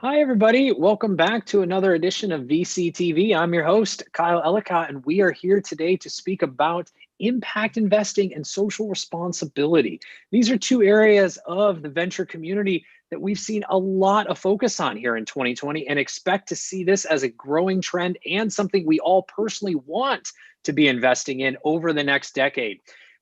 Hi, everybody. Welcome back to another edition of VCTV. I'm your host, Kyle Ellicott, and we are here today to speak about impact investing and social responsibility. These are two areas of the venture community that we've seen a lot of focus on here in 2020 and expect to see this as a growing trend and something we all personally want to be investing in over the next decade.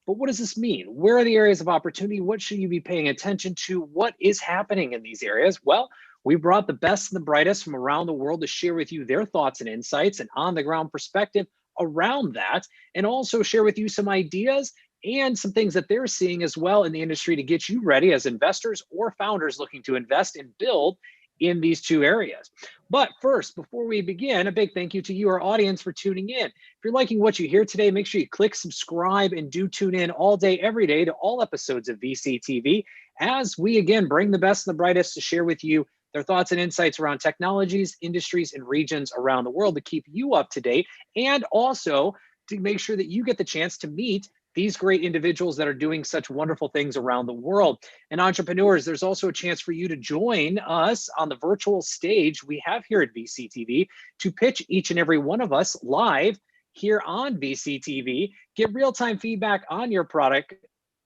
But what does this mean? Where are the areas of opportunity? What should you be paying attention to? What is happening in these areas? Well, we brought the best and the brightest from around the world to share with you their thoughts and insights and on the ground perspective around that, and also share with you some ideas and some things that they're seeing as well in the industry to get you ready as investors or founders looking to invest and build in these two areas. But first, before we begin, a big thank you to you, our audience, for tuning in. If you're liking what you hear today, make sure you click subscribe and do tune in all day, every day to all episodes of VCTV as we again bring the best and the brightest to share with you their thoughts and insights around technologies, industries, and regions around the world to keep you up to date, and also to make sure that you get the chance to meet these great individuals that are doing such wonderful things around the world. And entrepreneurs, there's also a chance for you to join us on the virtual stage we have here at VCTV to pitch each and every one of us live here on VCTV, get real-time feedback on your product,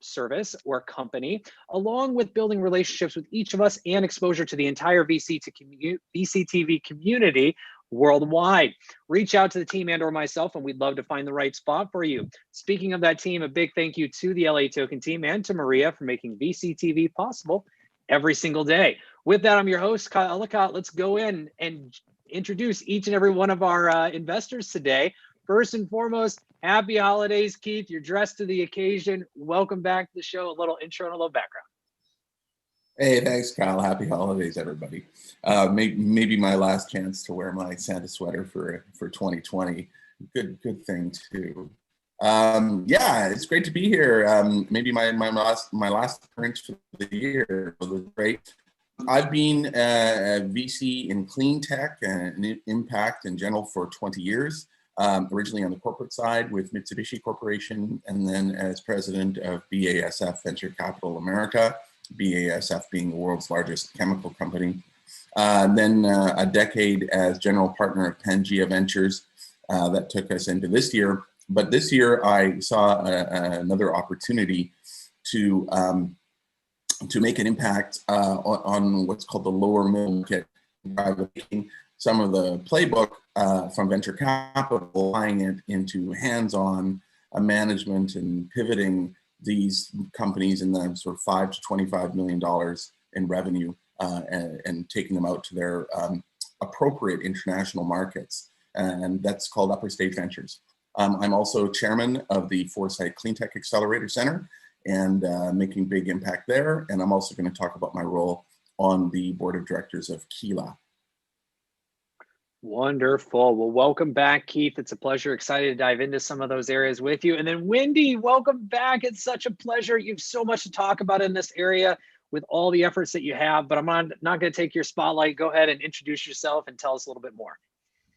service, or company, along with building relationships with each of us and exposure to the entire VCTV community worldwide. Reach out to the team and or myself, and we'd love to find the right spot for you. Speaking of that team, a big thank you to the LATOKEN team and to Maria for making VCTV possible every single day. With that, I'm your host, Kyle Ellicott. Let's go in and introduce each and every one of our investors today. First and foremost, happy holidays, Keith. You're dressed to the occasion. Welcome back to the show. A little intro and a little background. Hey, thanks, Kyle. Happy holidays, everybody. Maybe my last chance to wear my Santa sweater for 2020. Good thing too. Yeah, it's great to be here. Maybe my last appearance for the year was great. I've been a VC in clean tech and impact in general for 20 years. Originally on the corporate side with Mitsubishi Corporation, and then as president of BASF Venture Capital America, BASF being the world's largest chemical company. Then a decade as general partner of Pangea Ventures that took us into this year. But this year I saw another opportunity to make an impact on what's called the lower middle market, some of the playbook from venture capital, applying it into hands-on management and pivoting these companies in the sort of $5 to $25 million in revenue and taking them out to their appropriate international markets. And that's called Upper Stage Ventures. I'm also chairman of the Foresight Cleantech Accelerator Center and making big impact there. And I'm also going to talk about my role on the board of directors of Kila. Wonderful. Well, welcome back, Keith. It's a pleasure. Excited to dive into some of those areas with you. And then Wendy, welcome back. It's such a pleasure. You have so much to talk about in this area with all the efforts that you have, but I'm not going to take your spotlight. Go ahead and introduce yourself and tell us a little bit more.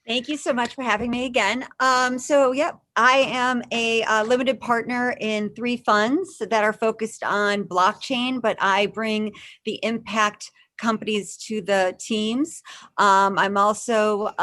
Thank you so much for having me again. Yep, I am a limited partner in 3 funds that are focused on blockchain, but I bring the impact companies to the teams. I'm also,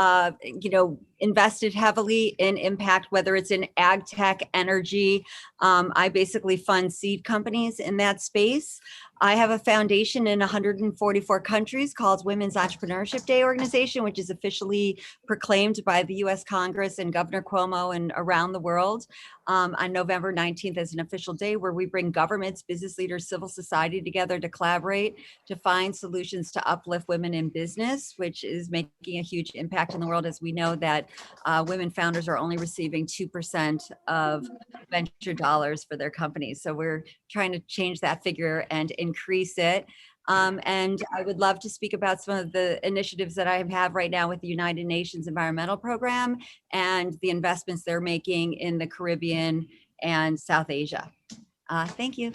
invested heavily in impact, whether it's in ag tech, energy. I basically fund seed companies in that space. I have a foundation in 144 countries called Women's Entrepreneurship Day Organization, which is officially proclaimed by the US Congress and Governor Cuomo and around the world on November 19th as an official day where we bring governments, business leaders, civil society together to collaborate to find solutions to uplift women in business, which is making a huge impact in the world, as we know that women founders are only receiving 2% of venture dollars for their companies. So we're trying to change that figure and increase it. And I would love to speak about some of the initiatives that I have right now with the United Nations Environmental Program and the investments they're making in the Caribbean and South Asia. Thank you.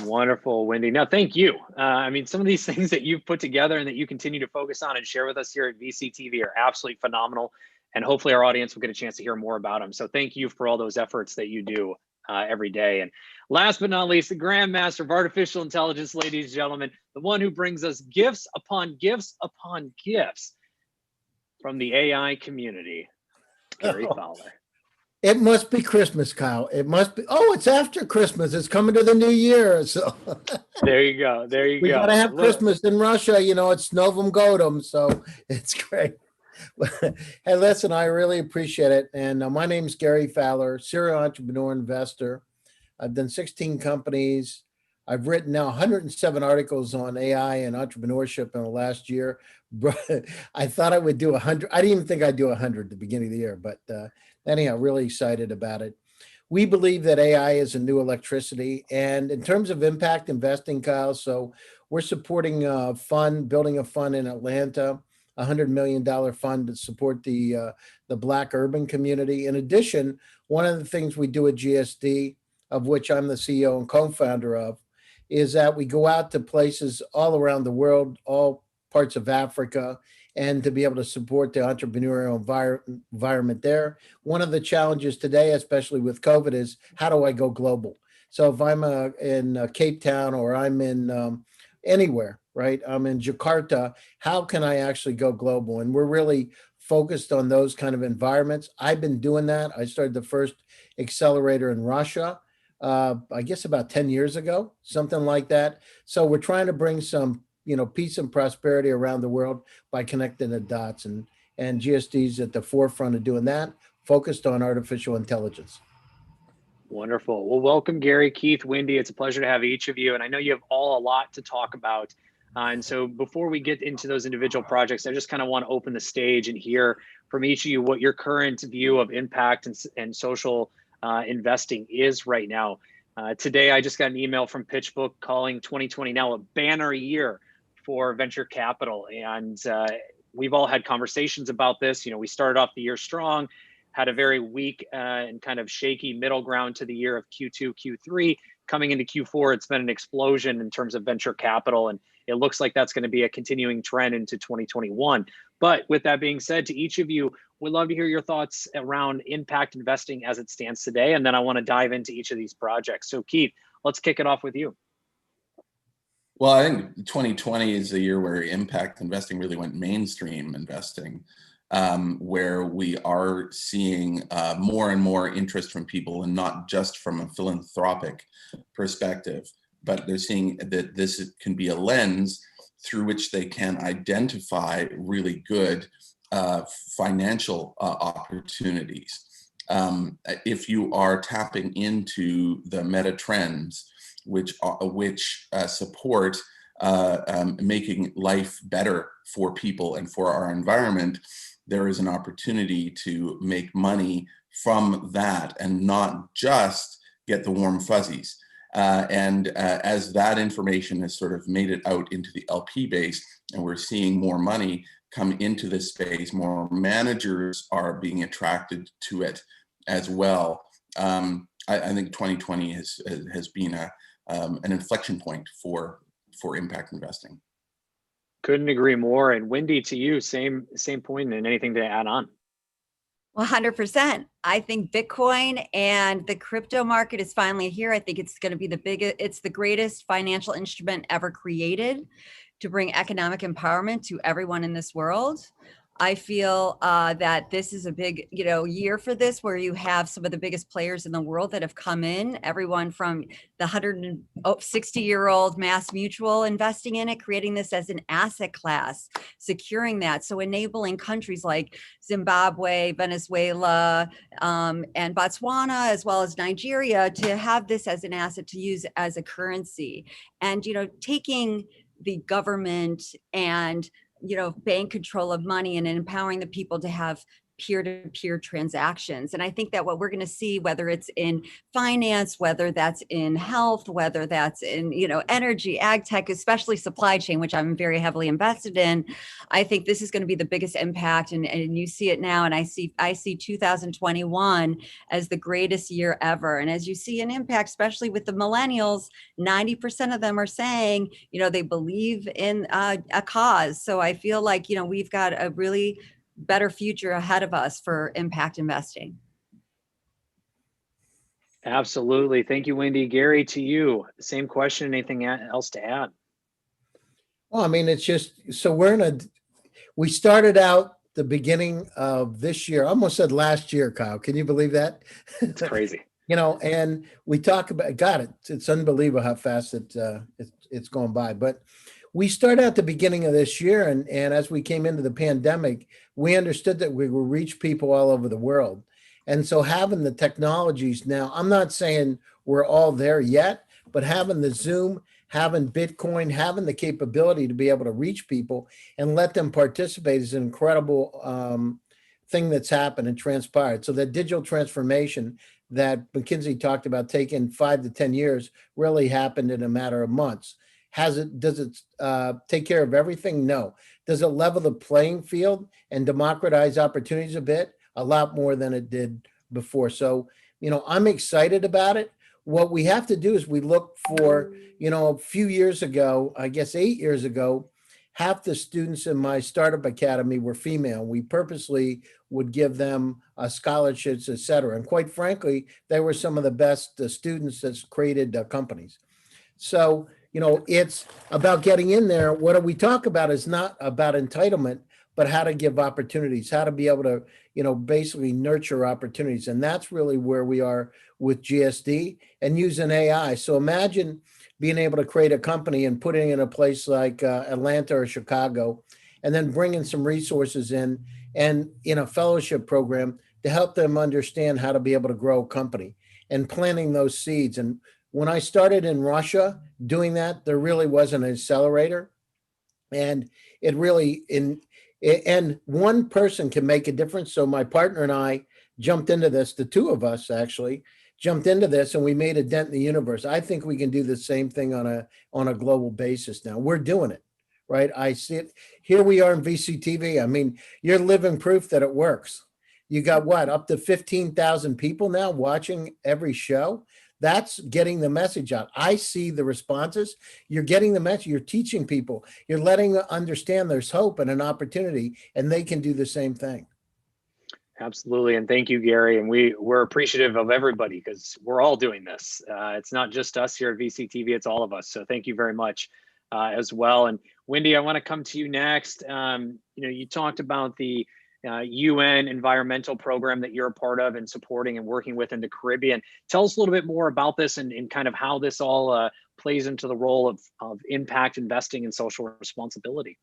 Wonderful, Wendy. No, thank you. I mean, some of these things that you've put together and that you continue to focus on and share with us here at VCTV are absolutely phenomenal. And hopefully our audience will get a chance to hear more about them. So thank you for all those efforts that you do every day. And last but not least, the grandmaster of artificial intelligence, ladies and gentlemen, the one who brings us gifts upon gifts upon gifts from the AI community, Gary Fowler. It must be Christmas, Kyle. It must be. Oh, it's after Christmas. It's coming to the new year. So there you go. There you we go. got to have Christmas in Russia. You know, it's Novum Godum. So it's great. Hey, listen, I really appreciate it. And my name's Gary Fowler, serial entrepreneur investor. I've done 16 companies. I've written now 107 articles on AI and entrepreneurship in the last year. I thought I would do 100. I didn't even think I'd do 100 at the beginning of the year, but anyhow, really excited about it. We believe that AI is a new electricity. And in terms of impact investing, Kyle, so we're supporting a fund, building a fund in Atlanta, $100 million fund to support the Black urban community. In addition, one of the things we do at GSD, of which I'm the CEO and co-founder of, is that we go out to places all around the world, all parts of Africa, and to be able to support the entrepreneurial environment there. One of the challenges today, especially with COVID, is how do I go global? So if I'm in Cape Town or I'm in anywhere, right? I'm in Jakarta, how can I actually go global? And we're really focused on those kind of environments. I've been doing that. I started the first accelerator in Russia, I guess about 10 years ago, something like that. So we're trying to bring some, peace and prosperity around the world by connecting the dots, and GSD's at the forefront of doing that, focused on artificial intelligence. Wonderful. Well, welcome, Gary, Keith, Wendy. It's a pleasure to have each of you. And I know you have all a lot to talk about. And so before we get into those individual projects, I just kind of want to open the stage and hear from each of you what your current view of impact and social investing is right now. Today, I just got an email from PitchBook calling 2020 now a banner year for venture capital. And we've all had conversations about this. We started off the year strong, had a very weak and kind of shaky middle ground to the year of Q2, Q3. Coming into Q4, it's been an explosion in terms of venture capital, and it looks like that's going to be a continuing trend into 2021. But with that being said, to each of you, we'd love to hear your thoughts around impact investing as it stands today, and then I want to dive into each of these projects. So Keith, let's kick it off with you. Well, I think 2020 is the year where impact investing really went mainstream investing. Where we are seeing more and more interest from people, and not just from a philanthropic perspective, but they're seeing that this can be a lens through which they can identify really good financial opportunities. If you are tapping into the meta trends, which support making life better for people and for our environment, there is an opportunity to make money from that and not just get the warm fuzzies. As that information has sort of made it out into the LP base, and we're seeing more money come into this space, more managers are being attracted to it as well. I think 2020 has been an inflection point for impact investing. Couldn't agree more. And Wendy, to you, same point, and anything to add on? 100%. I think Bitcoin and the crypto market is finally here. I think it's going to be it's the greatest financial instrument ever created to bring economic empowerment to everyone in this world. I feel that this is a big, year for this, where you have some of the biggest players in the world that have come in, everyone from the 160-year-old Mass Mutual investing in it, creating this as an asset class, securing that. So enabling countries like Zimbabwe, Venezuela, and Botswana, as well as Nigeria, to have this as an asset to use as a currency. And, taking the government and bank control of money and empowering the people to have peer-to-peer transactions. And I think that what we're going to see, whether it's in finance, whether that's in health, whether that's in, energy, ag tech, especially supply chain, which I'm very heavily invested in, I think this is going to be the biggest impact. And you see it now. And I see 2021 as the greatest year ever. And as you see an impact, especially with the millennials, 90% of them are saying, they believe in a cause. So I feel like, we've got a really better future ahead of us for impact investing. Absolutely. Thank you, Wendy. Gary, to you, same question. Anything else to add? Well, I mean, it's just, so we started out the beginning of this year, I almost said last year, Kyle. Can you believe that? It's crazy. And we talk about, it's unbelievable how fast it's going by. But we started at the beginning of this year, and as we came into the pandemic, we understood that we will reach people all over the world. And so having the technologies now, I'm not saying we're all there yet, but having the Zoom, having Bitcoin, having the capability to be able to reach people and let them participate is an incredible thing that's happened and transpired. So that digital transformation that McKinsey talked about taking 5 to 10 years really happened in a matter of months. Does it take care of everything? No. Does it level the playing field and democratize opportunities a bit? A lot more than it did before. So, I'm excited about it. What we have to do is we look for, a few years ago, I guess 8 years ago, half the students in my startup academy were female. We purposely would give them scholarships, et cetera. And quite frankly, they were some of the best students that's created companies. So, it's about getting in there. What we talk about is not about entitlement, but how to give opportunities, how to be able to, basically nurture opportunities. And that's really where we are with GSD and using AI. So imagine being able to create a company and putting it in a place like Atlanta or Chicago, and then bringing some resources in and in a fellowship program to help them understand how to be able to grow a company and planting those seeds. And when I started in Russia doing that, there really was an accelerator, and it really and one person can make a difference. So my partner and I jumped into this. The two of us actually jumped into this, and we made a dent in the universe. I think we can do the same thing on a global basis now. We're doing it, right? I see it. Here we are in VCTV. I mean, you're living proof that it works. You got what, up to 15,000 people now watching every show? That's getting the message out. I see the responses. You're getting the message. You're teaching people. You're letting them understand there's hope and an opportunity, and they can do the same thing. Absolutely. And thank you, Gary. And we're appreciative of everybody because we're all doing this. It's not just us here at VCTV, it's all of us. So thank you very much as well. And Wendy, I want to come to you next. You talked about the UN environmental program that you're a part of and supporting and working with in the Caribbean. Tell us a little bit more about this and kind of how this all plays into the role of impact investing and social responsibility.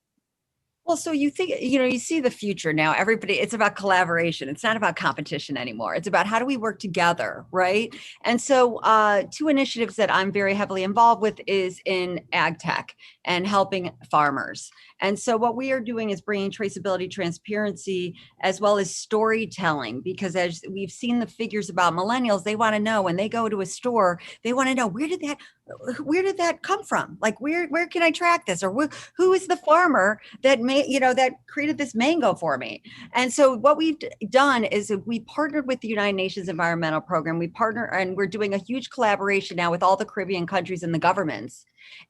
Well, so you think, you see the future now, it's about collaboration. It's not about competition anymore. It's about how do we work together, right? And so 2 initiatives that I'm very heavily involved with is in ag tech and helping farmers. And so what we are doing is bringing traceability, transparency, as well as storytelling, because as we've seen the figures about millennials, they want to know when they go to a store, they want to know where did that come from? Like, where can I track this? Or who is the farmer that that created this mango for me? And so what we've done is we partnered with the United Nations Environmental Program. We partner, and we're doing a huge collaboration now with all the Caribbean countries and the governments.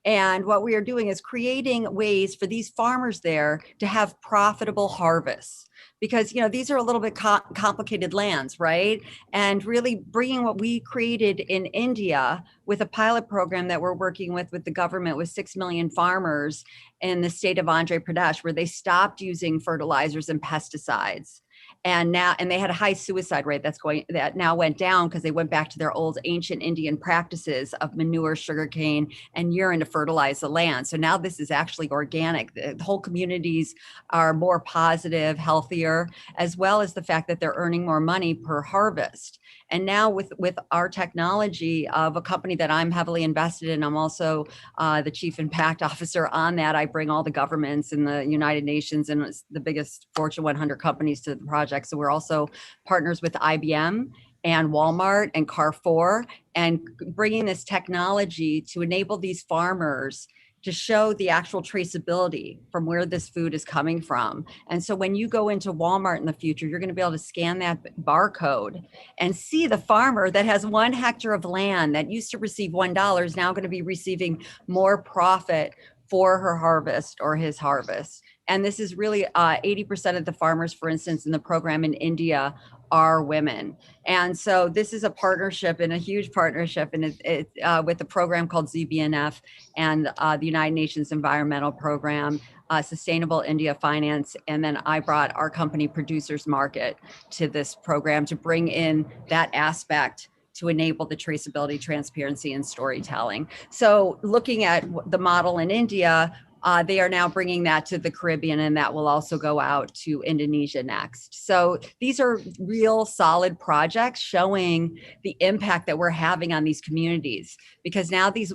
And what we are doing is creating ways for these farmers there to have profitable harvests, because these are a little bit complicated lands, right? And really bringing what we created in India with a pilot program that we're working with the government with 6 million farmers in the state of Andhra Pradesh, where they stopped using fertilizers and pesticides. And they had a high suicide rate that now went down because they went back to their old ancient Indian practices of manure, sugarcane, and urine to fertilize the land. So now this is actually organic. The whole communities are more positive, healthier, as well as the fact that they're earning more money per harvest. And now with our technology of a company that I'm heavily invested in, I'm also the chief impact officer on that. I bring all the governments and the United Nations and the biggest Fortune 100 companies to the project. So we're also partners with IBM and Walmart and Carrefour, and bringing this technology to enable these farmers to show the actual traceability from where this food is coming from. And so when you go into Walmart in the future, you're going to be able to scan that barcode and see the farmer that has 1 hectare of land that used to receive $1 is now going to be receiving more profit for her harvest or his harvest. And this is really 80% of the farmers, for instance, in the program in India are women. And so this is a partnership, and a huge partnership, and it's with a program called ZBNF and the United Nations Environmental Program, Sustainable India Finance. And then I brought our company Producers Market to this program to bring in that aspect to enable the traceability, transparency, and storytelling. So looking at the model in India, they are now bringing that to the Caribbean, and that will also go out to Indonesia next. So these are real solid projects showing the impact that we're having on these communities, because now these,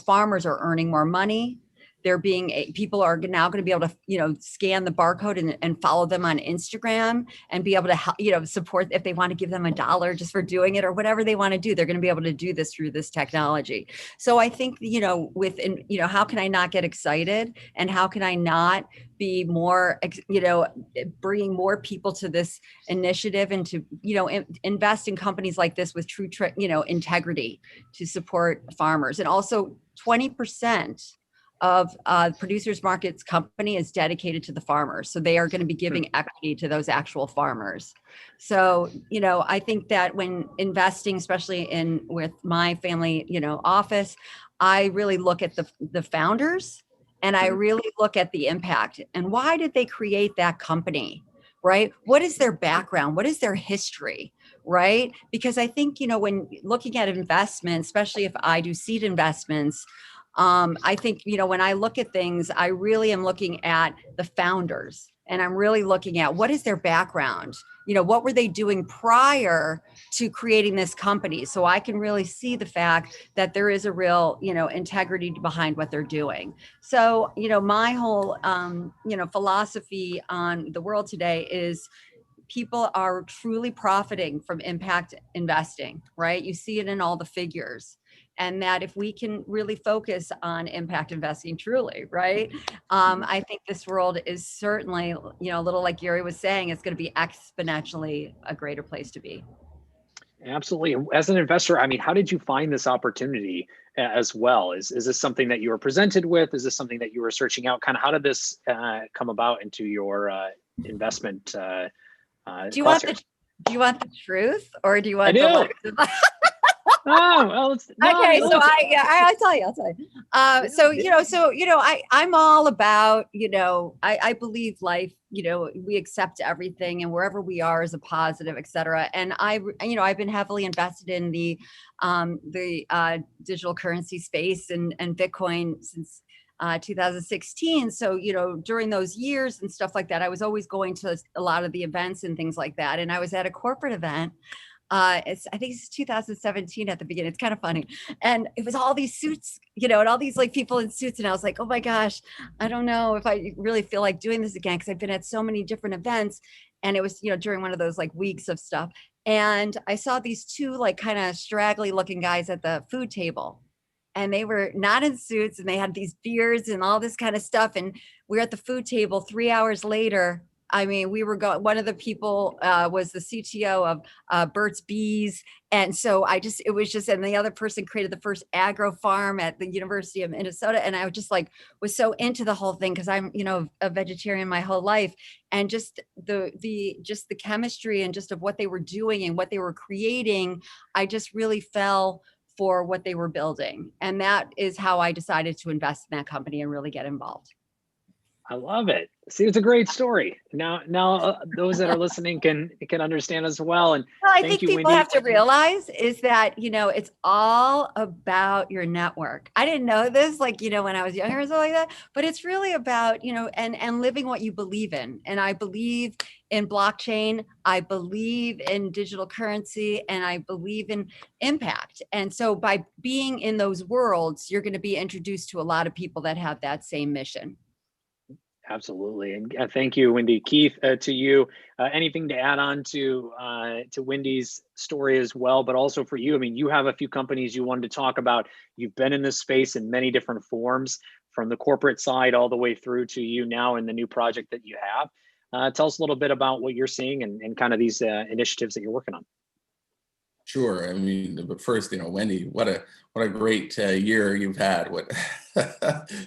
farmers are earning more money. People are now going to be able to, scan the barcode and follow them on Instagram and be able to help, support if they want to give them $1 just for doing it or whatever they want to do. They're going to be able to do this through this technology. So I think, how can I not get excited, and how can I not be more, bringing more people to this initiative, and to, invest in companies like this with true, integrity to support farmers. And also 20% of Producers Market's company is dedicated to the farmers. So they are going to be giving equity to those actual farmers. So, I think that when investing, especially with my family, office, I really look at the founders, and I really look at the impact, and why did they create that company, right? What is their background? What is their history? Right? Because I think, when looking at investments, especially if I do seed investments, I think, when I look at things, I really am looking at the founders, and I'm really looking at what is their background, what were they doing prior to creating this company? So I can really see the fact that there is a real, integrity behind what they're doing. So, my whole, philosophy on the world today is people are truly profiting from impact investing, right? You see it in all the figures. And that if we can really focus on impact investing truly, right? I think this world is certainly, a little like Gary was saying, it's going to be exponentially a greater place to be. Absolutely. As an investor, how did you find this opportunity as well? Is this something that you were presented with? Is this something that you were searching out? Kind of how did this come about into your investment? Do you want the truth, or do you want Oh, well, okay. So I'll tell you. I'm all about, I believe life, we accept everything, and wherever we are is a positive, et cetera. And I've been heavily invested in the digital currency space and Bitcoin since 2016. So, during those years and stuff like that, I was always going to a lot of the events and things like that. And I was at a corporate event. I think it's 2017 at the beginning. It's kind of funny. And it was all these suits, and all these like people in suits. And I was like, oh my gosh, I don't know if I really feel like doing this again, because I've been at so many different events. And it was, during one of those like weeks of stuff. And I saw these two like kind of straggly looking guys at the food table. And they were not in suits, and they had these beards and all this kind of stuff. And we were at the food table 3 hours later. We were going, one of the people was the CTO of Burt's Bees. And so it was just, and the other person created the first agro farm at the University of Minnesota. And I was so into the whole thing, because I'm, a vegetarian my whole life. And just the chemistry and just of what they were doing and what they were creating, I just really fell for what they were building. And that is how I decided to invest in that company and really get involved. I love it. See, it's a great story. Now, those that are listening can understand as well. And I think people have to realize is that, it's all about your network. I didn't know this, when I was younger or something like that, but it's really about, and living what you believe in. And I believe in blockchain. I believe in digital currency, and I believe in impact. And so by being in those worlds, you're going to be introduced to a lot of people that have that same mission. Absolutely. And thank you, Wendy. Keith, to you, anything to add on to Wendy's story as well, but also for you? You have a few companies you wanted to talk about. You've been in this space in many different forms, from the corporate side all the way through to you now in the new project that you have. Tell us a little bit about what you're seeing and kind of these initiatives that you're working on. Sure. But first, Wendy, what a great year you've had.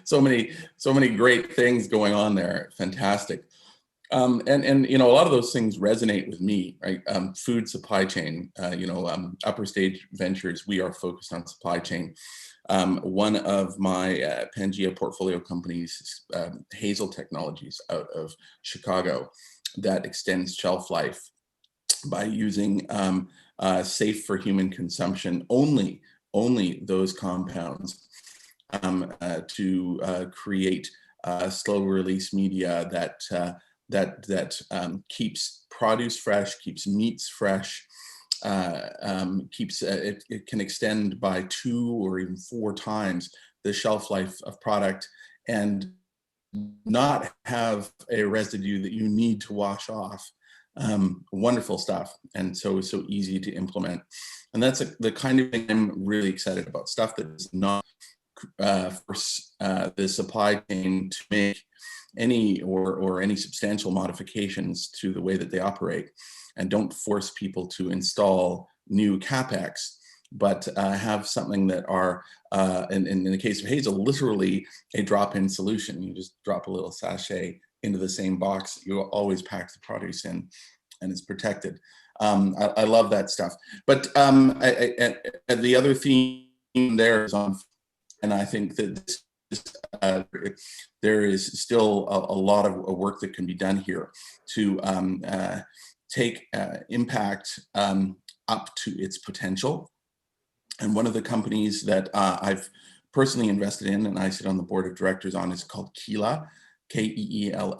So many great things going on there. Fantastic. And you know, a lot of those things resonate with me, right? Food supply chain, Upper Stage Ventures, we are focused on supply chain. One of my Pangea portfolio companies, Hazel Technologies out of Chicago, that extends shelf life by using safe for human consumption only those compounds to create slow release media that keeps produce fresh, keeps meats fresh, it can extend by 2 or even 4 times the shelf life of product and not have a residue that you need to wash off. Wonderful stuff, and so easy to implement. And that's the kind of thing I'm really excited about, stuff that is not force the supply chain to make any or any substantial modifications to the way that they operate, and don't force people to install new capex, but have something that are, in the case of Hazel, literally a drop-in solution. You just drop a little sachet into the same box you always pack the produce in, and it's protected. I love that stuff. But the other theme there is on, and I think that there is still a lot of work that can be done here to take impact up to its potential. And one of the companies that I've personally invested in, and I sit on the board of directors on, is called Keela, Keela.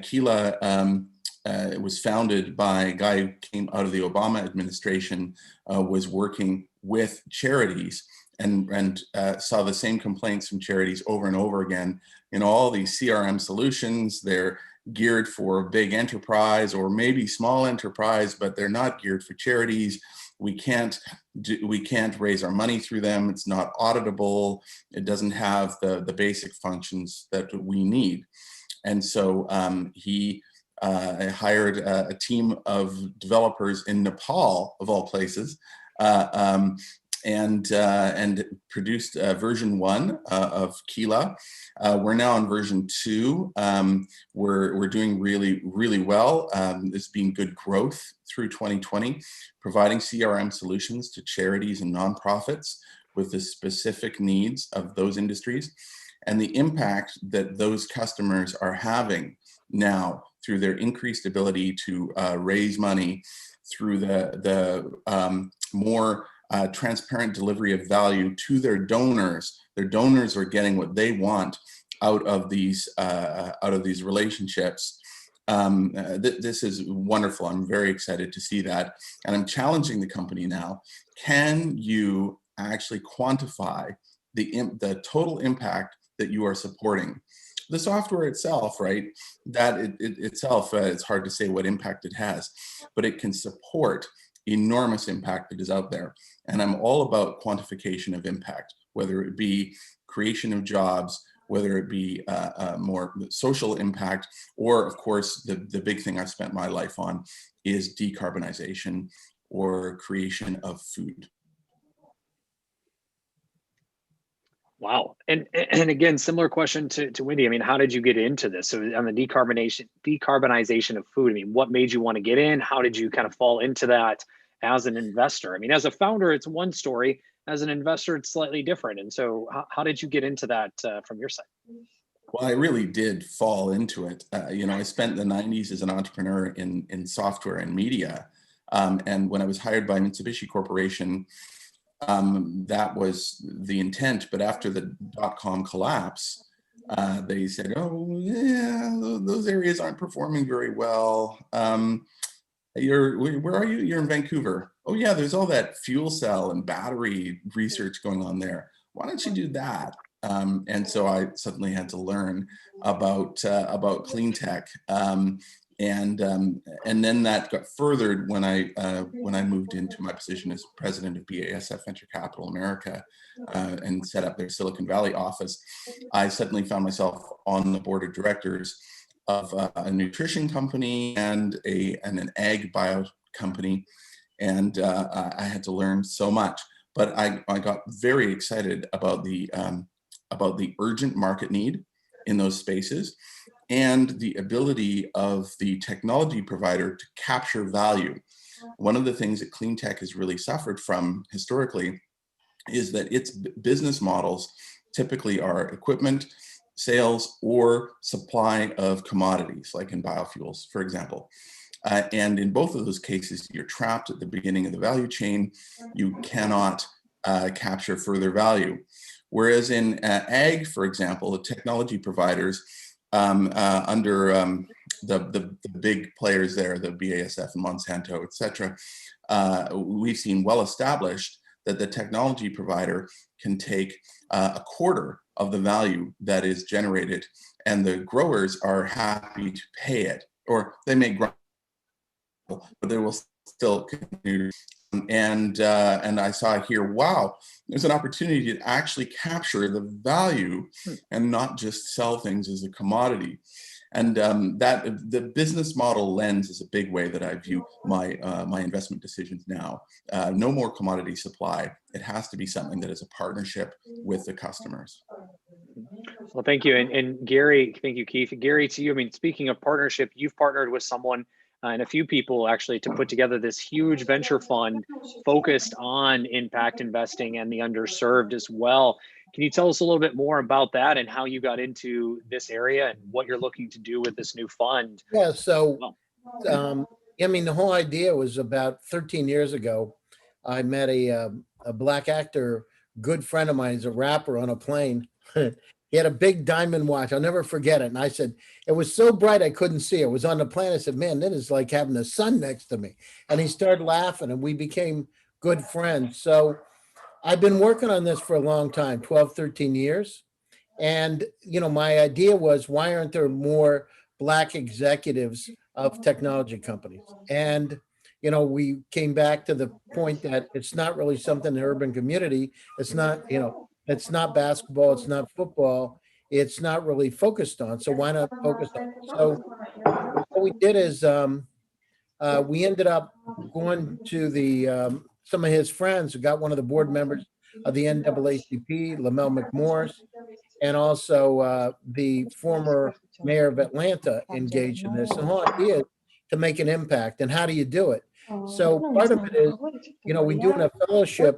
Keela it was founded by a guy who came out of the Obama administration, was working with charities, and saw the same complaints from charities over and over again. You know, all these CRM solutions, they're geared for big enterprise or maybe small enterprise, but they're not geared for charities. We can't raise our money through them. It's not auditable. It doesn't have the basic functions that we need. And so he hired a team of developers in Nepal, of all places, and produced version 1 of Keela. We're now on version 2. We're doing really well. There's been good growth through 2020, providing CRM solutions to charities and nonprofits with the specific needs of those industries, and the impact that those customers are having now through their increased ability to raise money through the more transparent delivery of value to their donors. Their donors are getting what they want out of these relationships. This is wonderful. I'm very excited to see that, and I'm challenging the company now. Can you actually quantify the total impact that you are supporting? The software itself, right? That itself, it's hard to say what impact it has, but it can support enormous impact that is out there. And I'm all about quantification of impact, whether it be creation of jobs, whether it be more social impact, or of course, the big thing I've spent my life on is decarbonization or creation of food. Wow. And again, similar question to Wendy. I mean, how did you get into this? So on the decarbonization of food, I mean, what made you want to get in? How did you kind of fall into that as an investor? I mean, as a founder, it's one story. As an investor, it's slightly different. And so how did you get into that from your side? Well, I really did fall into it. I spent the 90s as an entrepreneur in software and media. And when I was hired by Mitsubishi Corporation, that was the intent. But after the dot-com collapse, they said, oh, yeah, those areas aren't performing very well. Where are you? You're in Vancouver. Oh, yeah, there's all that fuel cell and battery research going on there. Why don't you do that? And so I suddenly had to learn about clean tech. And then that got furthered when I moved into my position as president of BASF Venture Capital America and set up their Silicon Valley office. I suddenly found myself on the board of directors of a nutrition company and an ag bio company, and I had to learn so much. But I got very excited about the urgent market need in those spaces. and the ability of the technology provider to capture value. One of the things that clean tech has really suffered from historically is that its business models typically are equipment sales or supply of commodities, like in biofuels, for example. And in both of those cases, you're trapped at the beginning of the value chain. You cannot capture further value. Whereas in ag, for example, the technology providers under the big players there, the BASF and Monsanto, et cetera, we've seen well established that the technology provider can take a quarter of the value that is generated, and the growers are happy to pay it, or they may grow, but they will still continue. And I saw here, wow, there's an opportunity to actually capture the value and not just sell things as a commodity. And that the business model lens is a big way that I view my my investment decisions now. No more commodity supply. It has to be something that is a partnership with the customers. Well, thank you. And Gary, thank you, Keith. Gary, to you, I mean, speaking of partnership, you've partnered with someone and a few people actually to put together this huge venture fund focused on impact investing and the underserved as well. Can you tell us a little bit more about that and how you got into this area and what you're looking to do with this new fund? Yeah, so I mean, the whole idea was about 13 years ago. I met a black actor, good friend of mine. He's a rapper on a plane. He had a big diamond watch. I'll never forget it. And I said, it was so bright I couldn't see it. It was on the plane. I said, man, that is like having the sun next to me. And he started laughing and we became good friends. So I've been working on this for a long time, 12, 13 years. And, you know, my idea was, why aren't there more Black executives of technology companies? And, you know, we came back to the point that it's not really something in the urban community. It's not, you know, it's not basketball, it's not football, it's not really focused on. So why not focus on it? So what we did is we ended up going to the some of his friends who got one of the board members of the NAACP, Lamel McMorris, and also the former mayor of Atlanta engaged in this. The whole idea is to make an impact. And how do you do it? So part of it is, you know, we do in a fellowship.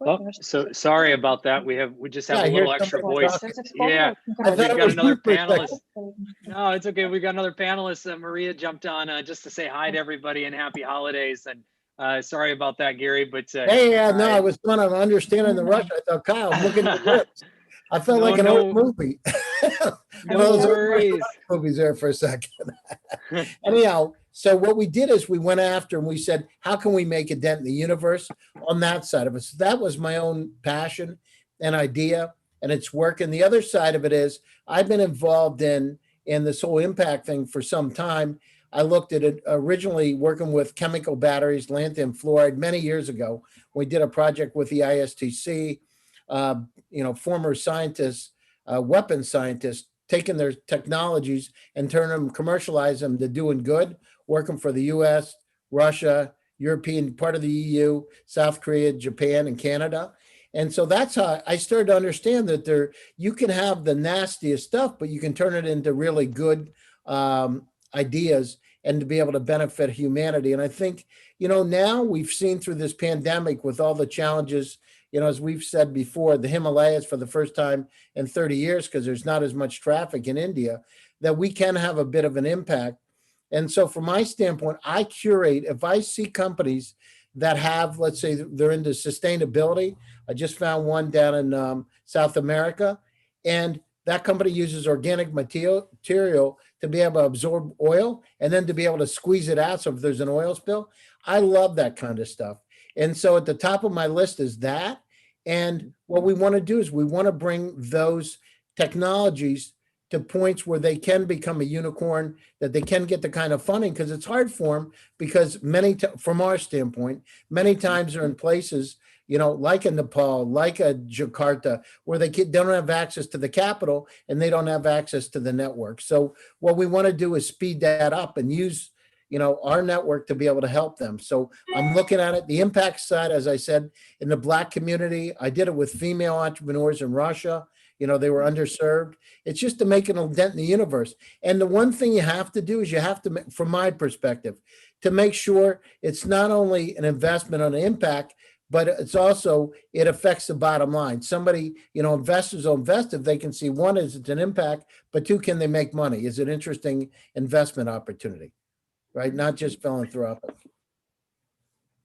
Oh, so sorry about that. We just have Yeah, a I hear little extra somebody voice. talking. Yeah, I we've thought it got was another you for a panelist. second. No, it's okay. We got another panelist. Maria jumped on just to say hi to everybody and happy holidays. And sorry about that, Gary. But Hey, no, I was trying to understand the rush. I thought, Kyle, I'm looking at this. I felt No, like an old movie. No Those worries. movies there for a second. Anyhow, so what we did is we went after and we said, how can we make a dent in the universe on that side of it? So that was my own passion and idea, and it's working. The other side of it is I've been involved in this whole impact thing for some time. I looked at it originally working with chemical batteries, lanthanum fluoride, many years ago. We did a project with the ISTC, you know, former scientists, weapons scientists, taking their technologies and turning them, commercialize them to doing good, working for the US, Russia, European, part of the EU, South Korea, Japan, and Canada. And so that's how I started to understand that you can have the nastiest stuff, but you can turn it into really good ideas and to be able to benefit humanity. And I think, you know, now we've seen through this pandemic with all the challenges, you know, as we've said before, the Himalayas for the first time in 30 years, because there's not as much traffic in India, that we can have a bit of an impact. And so from my standpoint, I curate, if I see companies that have, let's say they're into sustainability. I just found one down in South America, and that company uses organic material to be able to absorb oil and then to be able to squeeze it out. So if there's an oil spill, I love that kind of stuff. And so at the top of my list is that. And what we want to do is we want to bring those technologies to points where they can become a unicorn, that they can get the kind of funding, because it's hard for them, because from our standpoint, many times they're in places, you know, like in Nepal, like a Jakarta, where they don't have access to the capital and they don't have access to the network. So what we want to do is speed that up and use, you know, our network to be able to help them. So I'm looking at it, the impact side, as I said, in the Black community. I did it with female entrepreneurs in Russia. they were underserved. It's just to make an dent in the universe. And the one thing you have to do is you have to, from my perspective, to make sure it's not only an investment on impact, but it's also, it affects the bottom line. Somebody, investors will invest if they can see, one, is it's an impact, but two, can they make money? Is it an interesting investment opportunity, right? Not just philanthropic.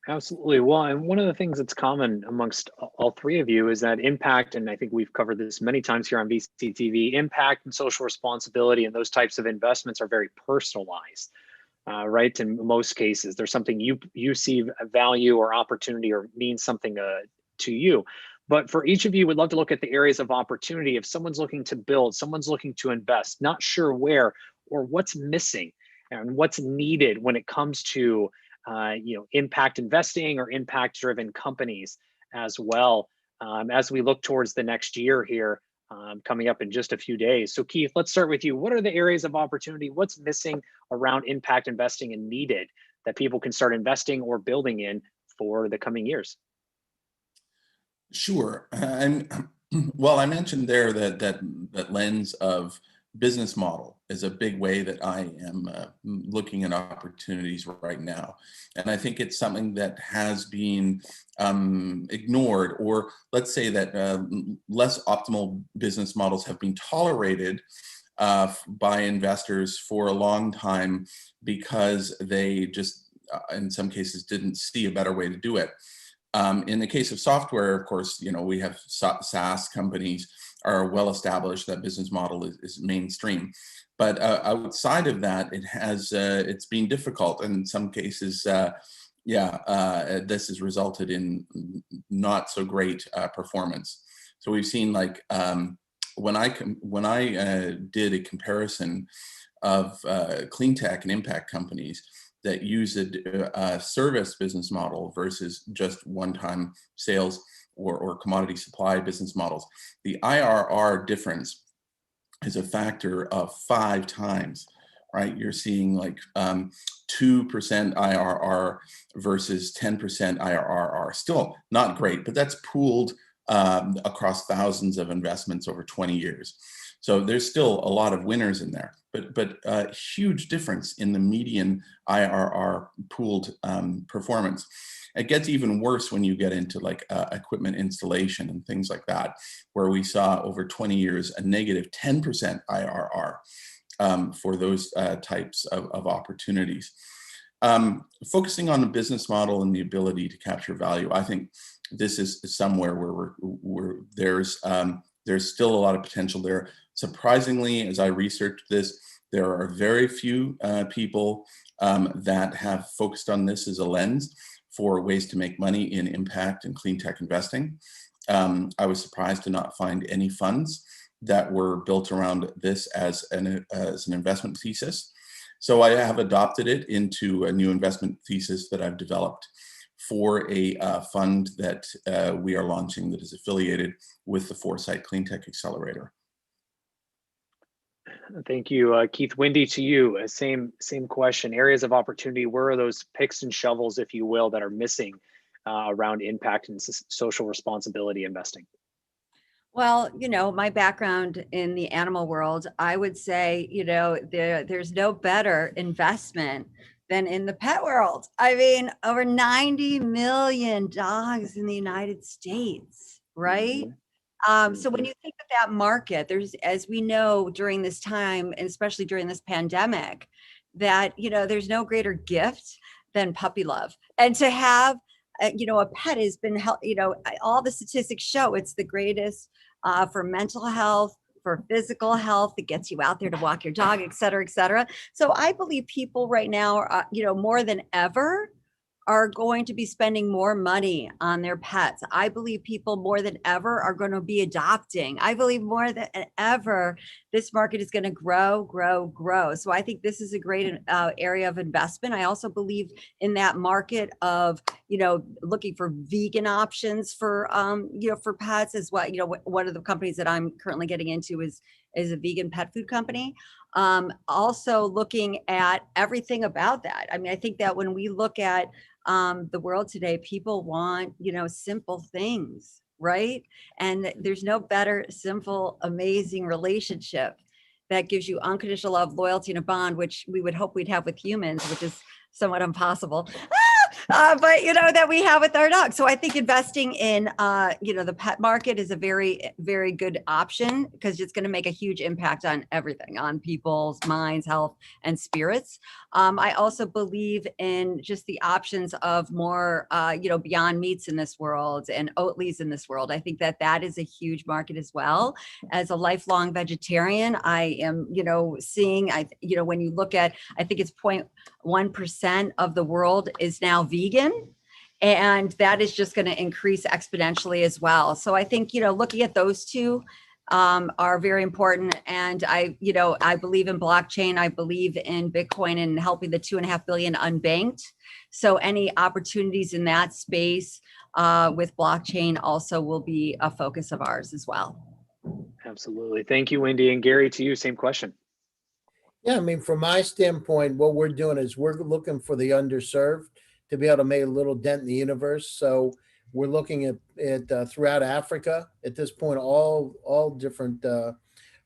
Absolutely. Well, and one of the things that's common amongst all three of you is that impact, and I think we've covered this many times here on VCTV, impact and social responsibility and those types of investments are very personalized, right? In most cases, there's something you see a value or opportunity or means something to you. But for each of you, we'd love to look at the areas of opportunity. If someone's looking to build, someone's looking to invest, not sure where or what's missing and what's needed when it comes to impact investing or impact driven companies as well, as we look towards the next year here coming up in just a few days. So Keith, let's start with you. What are the areas of opportunity? What's missing around impact investing and needed that people can start investing or building in for the coming years? Sure. Well, I mentioned there that lens of business model is a big way that I am looking at opportunities right now. And I think it's something that has been ignored, or let's say that less optimal business models have been tolerated by investors for a long time because they just, in some cases, didn't see a better way to do it. In the case of software, of course, we have SaaS companies are well established. That business model is mainstream. But outside of that, it's been difficult. And in some cases, this has resulted in not so great performance. So we've seen, like, when I did a comparison of clean tech and impact companies that use a service business model versus just one-time sales or commodity supply business models, the IRR difference is a factor of 5 times, right? You're seeing like 2% IRR versus 10% IRR. Still not great, but that's pooled across thousands of investments over 20 years. So there's still a lot of winners in there, but a huge difference in the median IRR pooled performance. It gets even worse when you get into like equipment installation and things like that, where we saw over 20 years a negative 10% IRR for those types of opportunities. Focusing on the business model and the ability to capture value, I think this is somewhere where there's still a lot of potential there. Surprisingly, as I researched this, there are very few people that have focused on this as a lens for ways to make money in impact and clean tech investing. I was surprised to not find any funds that were built around this as an investment thesis. So I have adopted it into a new investment thesis that I've developed for a fund that we are launching that is affiliated with the Foresight Clean Tech Accelerator. Thank you, Keith. Wendy, to you, same question. Areas of opportunity, where are those picks and shovels, if you will, that are missing around impact and social responsibility investing? Well, my background in the animal world, I would say, there's no better investment than in the pet world. I mean, over 90 million dogs in the United States, right? So when you think of that market, there's, as we know during this time, and especially during this pandemic, that, there's no greater gift than puppy love. And to have, a pet has been, all the statistics show it's the greatest for mental health, for physical health. It gets you out there to walk your dog, et cetera, et cetera. So I believe people right now, more than ever, are going to be spending more money on their pets. I believe people more than ever are going to be adopting. I believe more than ever, this market is going to grow, grow, grow. So I think this is a great area of investment. I also believe in that market of, looking for vegan options for, for pets as well. One of the companies that I'm currently getting into is a vegan pet food company. Also looking at everything about that. I mean, I think that when we look at the world today, people want, simple things, right? And there's no better, simple, amazing relationship that gives you unconditional love, loyalty, and a bond, which we would hope we'd have with humans, which is somewhat impossible. But that we have with our dog. So I think investing in the pet market is a very, very good option because it's going to make a huge impact on everything, on people's minds, health, and spirits. I also believe in just the options of more Beyond Meats in this world and Oatly's in this world. I think that is a huge market as well. As a lifelong vegetarian, I am seeing when you look at, I think it's 0.1% of the world is now vegan. And that is just going to increase exponentially as well. So I think, looking at those two are very important. And I believe in blockchain. I believe in Bitcoin and helping the 2.5 billion unbanked. So any opportunities in that space with blockchain also will be a focus of ours as well. Absolutely. Thank you, Wendy. And Gary, to you, same question. Yeah, I mean, from my standpoint, what we're doing is we're looking for the underserved to be able to make a little dent in the universe. So we're looking at throughout Africa at this point, all different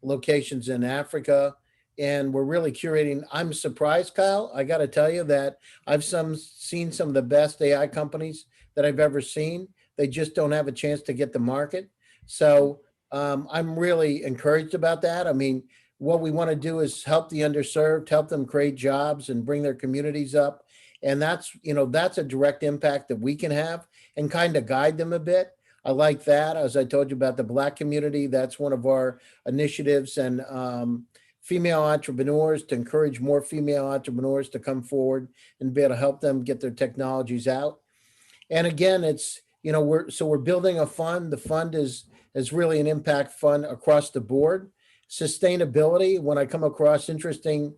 locations in Africa, and we're really curating. I'm surprised, Kyle. I got to tell you that I've seen some of the best AI companies that I've ever seen. They just don't have a chance to get the market. So I'm really encouraged about that. I mean, what we want to do is help the underserved, help them create jobs and bring their communities up. And that's a direct impact that we can have and kind of guide them a bit. I like that. As I told you about the Black community, that's one of our initiatives, and female entrepreneurs, to encourage more female entrepreneurs to come forward and be able to help them get their technologies out. And again, it's, we're building a fund. The fund is really an impact fund across the board. Sustainability, when I come across interesting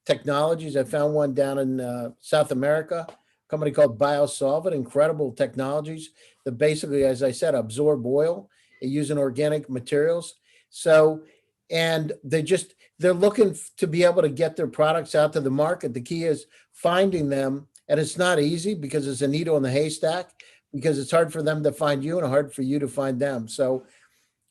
technologies, I found one down in South America, a company called BioSolvent, incredible technologies that basically, as I said, absorb oil using organic materials. So, and they're looking to be able to get their products out to the market. The key is finding them, and it's not easy because it's a needle in the haystack, because it's hard for them to find you and hard for you to find them. So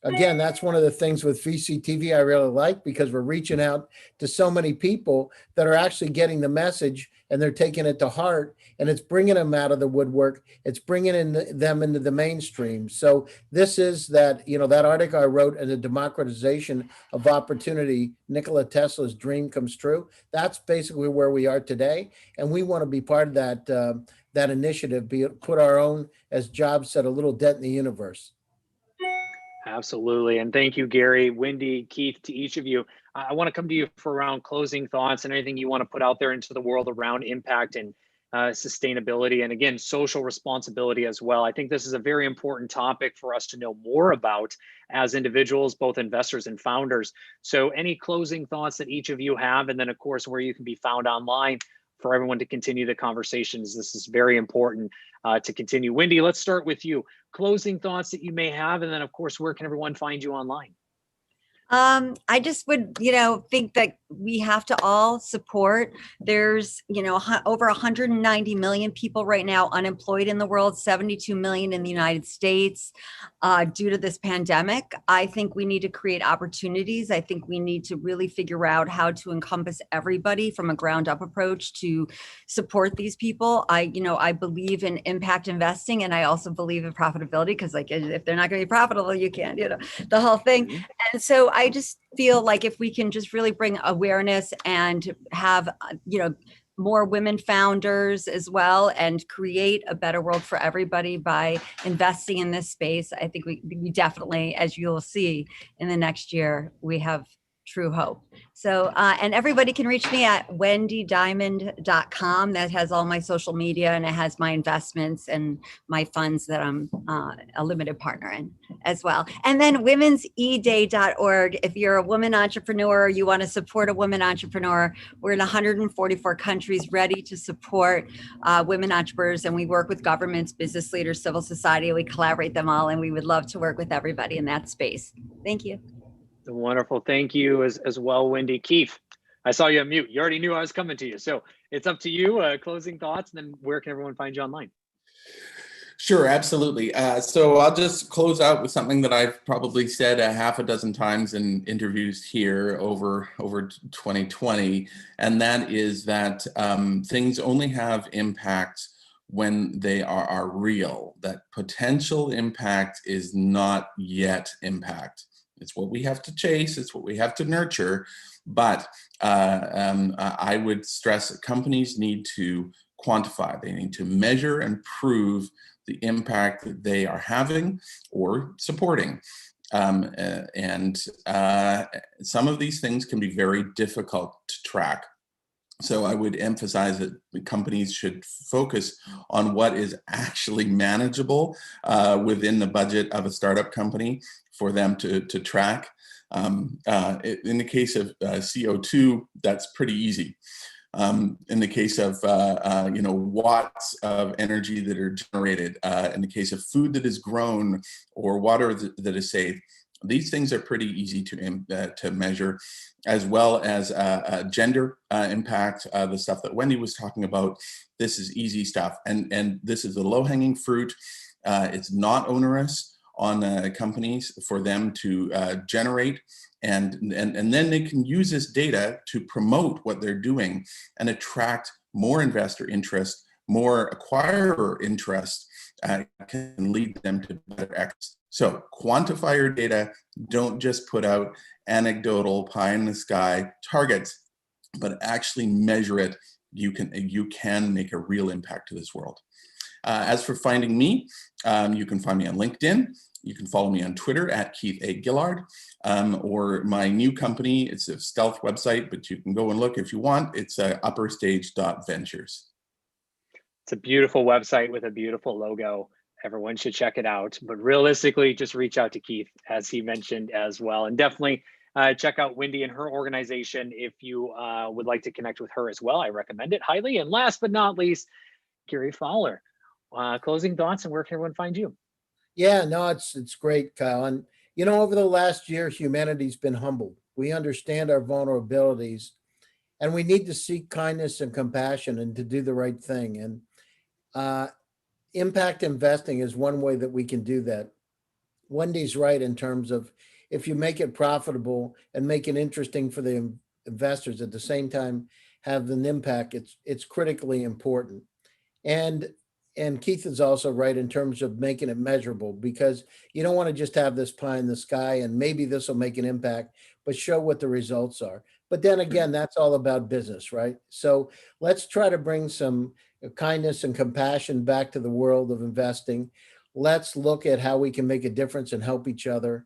again, that's one of the things with VCTV I really like, because we're reaching out to so many people that are actually getting the message and they're taking it to heart, and it's bringing them out of the woodwork. It's bringing them into the mainstream. So this is that article I wrote in the democratization of opportunity, Nikola Tesla's dream comes true. That's basically where we are today. And we want to be part of that initiative, put our own, as Jobs said, a little dent in the universe. Absolutely. And thank you, Gary, Wendy, Keith, to each of you. I want to come to you for around closing thoughts and anything you want to put out there into the world around impact and sustainability, and again, social responsibility as well. I think this is a very important topic for us to know more about as individuals, both investors and founders. So any closing thoughts that each of you have, and then of course, where you can be found online for everyone to continue the conversations. This is very important to continue. Wendy, let's start with you. Closing thoughts that you may have, and then of course, where can everyone find you online? I just would, think that we have to all support. There's, over 190 million people right now unemployed in the world, 72 million in the United States due to this pandemic. I think we need to create opportunities. I think we need to really figure out how to encompass everybody from a ground up approach to support these people. I believe in impact investing, and I also believe in profitability, because if they're not going to be profitable, you can't, the whole thing. Mm-hmm. And so I just feel like if we can just really bring awareness and have, more women founders as well, and create a better world for everybody by investing in this space, I think we definitely, as you'll see in the next year, we have true hope. So, and everybody can reach me at wendydiamond.com. That has all my social media, and it has my investments and my funds that I'm a limited partner in as well. And then womenseday.org. If you're a woman entrepreneur, you want to support a woman entrepreneur, we're in 144 countries ready to support women entrepreneurs. And we work with governments, business leaders, civil society. We collaborate them all, and we would love to work with everybody in that space. Thank you. Wonderful. Thank you as well, Wendy. Keith, I saw you on mute. You already knew I was coming to you. So it's up to you. Closing thoughts, and then where can everyone find you online? Sure, absolutely. So I'll just close out with something that I've probably said a half a dozen times in interviews here over 2020, and that is that things only have impact when they are real. That potential impact is not yet impact. It's what we have to chase. It's what we have to nurture. But I would stress that companies need to quantify. They need to measure and prove the impact that they are having or supporting. And some of these things can be very difficult to track. So I would emphasize that the companies should focus on what is actually manageable within the budget of a startup company for them to track. In the case of CO2, that's pretty easy. In the case of watts of energy that are generated, in the case of food that is grown or water that is saved, these things are pretty easy to measure, as well as gender impact, the stuff that Wendy was talking about. This is easy stuff, and this is the low-hanging fruit. It's not onerous on companies for them to generate, and then they can use this data to promote what they're doing and attract more investor interest, more acquirer interest, can lead them to better exits. So quantify your data. Don't just put out anecdotal pie in the sky targets, but actually measure it. You can make a real impact to this world. As for finding me, you can find me on LinkedIn. You can follow me on Twitter at Keith A. Gillard, or my new company. It's a stealth website, but you can go and look if you want. It's upperstage.ventures. It's a beautiful website with a beautiful logo. Everyone should check it out. But realistically, just reach out to Keith, as he mentioned as well. And definitely check out Wendy and her organization if you would like to connect with her as well. I recommend it highly. And last but not least, Gary Fowler. Closing thoughts, and where can everyone find you? Yeah, no, it's great, Kyle. And over the last year, humanity's been humbled. We understand our vulnerabilities, and we need to seek kindness and compassion and to do the right thing. And impact investing is one way that we can do that. Wendy's right in terms of if you make it profitable and make it interesting for the investors, at the same time have an impact, it's critically important. And Keith is also right in terms of making it measurable, because you don't want to just have this pie in the sky and maybe this will make an impact, but show what the results are. But then again, that's all about business, right? So let's try to bring some kindness and compassion back to the world of investing. Let's look at how we can make a difference and help each other.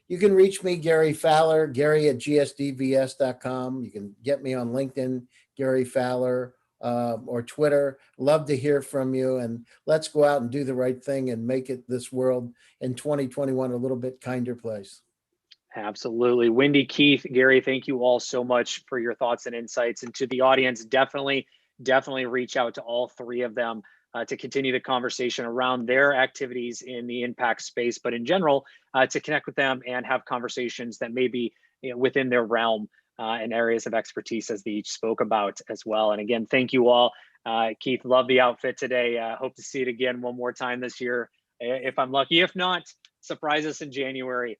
You can reach me, Gary Fowler, Gary at gsdvs.com. You can get me on LinkedIn, Gary Fowler, or Twitter. Love to hear from you, and let's go out and do the right thing and make this world in 2021 a little bit kinder place. Absolutely. Wendy, Keith, Gary, thank you all so much for your thoughts and insights. And to the audience, definitely reach out to all three of them to continue the conversation around their activities in the impact space, but in general, to connect with them and have conversations that may be within their realm and areas of expertise, as they each spoke about as well. And again, thank you all. Keith, love the outfit today. Hope to see it again one more time this year, if I'm lucky. If not, surprise us in January,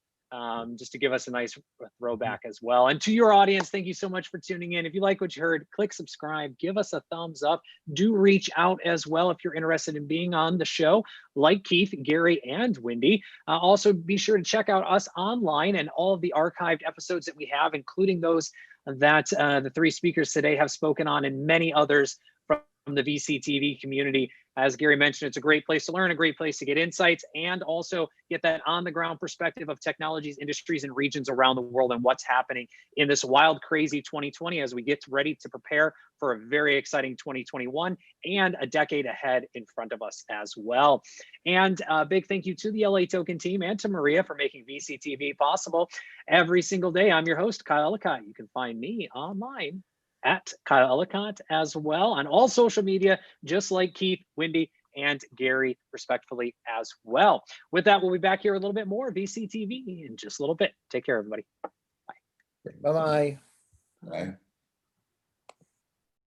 just to give us a nice throwback as well. And to your audience, thank you so much for tuning in. If you like what you heard, click subscribe, give us a thumbs up. Do reach out as well if you're interested in being on the show, like Keith, Gary, and Wendy. Also, be sure to check out us online and all of the archived episodes that we have, including those that the three speakers today have spoken on, and many others from the VCTV community. As Gary mentioned, it's a great place to learn, a great place to get insights, and also get that on-the-ground perspective of technologies, industries, and regions around the world and what's happening in this wild, crazy 2020 as we get ready to prepare for a very exciting 2021 and a decade ahead in front of us as well. And a big thank you to the LATOKEN team and to Maria for making VCTV possible every single day. I'm your host, Kyle Ellicott. You can find me online at Kyle Ellicott as well on all social media, just like Keith, Wendy, and Gary, respectfully, as well. With that, we'll be back here a little bit more VCTV in just a little bit. Take care, everybody. Bye. Bye-bye. Bye.